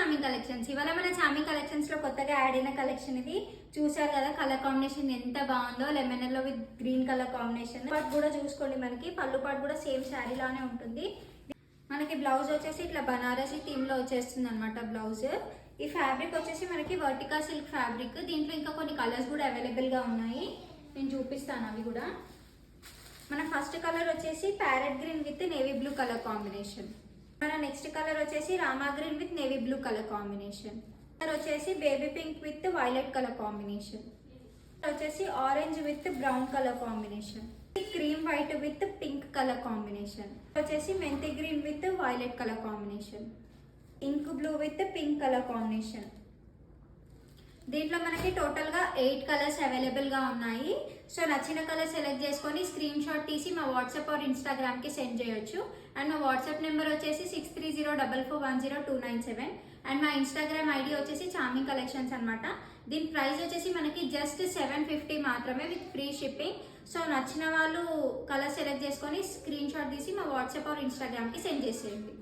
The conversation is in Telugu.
Charming collections. ఇవాళ మన చామింగ్ కలెక్షన్స్ లో కొత్తగా యాడ్ అయిన కలెక్షన్ ఇది. చూసారు కదా కలర్ కాంబినేషన్ ఎంత బాగుందో, lemon yellow with green colour combination. Part కూడా చూసుకోండి, మనకి పళ్ళు పార్ట్ కూడా సేమ్ శారీ లానే ఉంటుంది. మనకి బ్లౌజ్ వచ్చేసి ఇట్లా బనారసి థీమ్ లో వచ్చేస్తుంది అనమాట బ్లౌజ్. ఈ ఫ్యాబ్రిక్ వచ్చేసి మనకి వర్టికా సిల్క్ ఫ్యాబ్రిక్. దీంట్లో ఇంకా కొన్ని కలర్స్ కూడా అవైలబుల్ గా ఉన్నాయి, నేను చూపిస్తాను అవి కూడా. మన ఫస్ట్ కలర్ వచ్చేసి parrot green with navy blue colour combination. మన నెక్స్ట్ కలర్ వచ్చేసి Rama green with navy blue colour combination. Colour వచ్చేసి baby pink with violet colour combination. వచ్చేసి orange with brown colour combination. Cream white with pink colour combination. వచ్చేసి మెంతి green with violet colour combination. Ink blue with pink colour combination. దీంట్లో మనకి టోటల్ గా 8 కలర్స్ అవైలబుల్ గా ఉన్నాయి. సో నచ్చిన కలర్ సెలెక్ట్ చేసుకొని స్క్రీన్ షాట్ తీసి మా వాట్సాప్ ఆర్ ఇన్స్టాగ్రామ్ కి సెండ్ చేయొచ్చు. అండ్ మా వాట్సాప్ నెంబర్ వచ్చేసి 6304410297. అండ్ మా ఇన్స్టాగ్రామ్ ఐడి వచ్చేసి చామింగ్ కలెక్షన్స్ అనమాట. దీని ప్రైస్ వచ్చేసి మనకి జస్ట్ 750 మాత్రమే విత్ ఫ్రీ షిప్పింగ్. సో నచ్చిన వాళ్ళు కలర్ సెలెక్ట్ చేసుకొని స్క్రీన్ షాట్ తీసి మా వాట్సాప్ ఆర్ ఇన్స్టాగ్రామ్ కి సెండ్ చేసేయండి.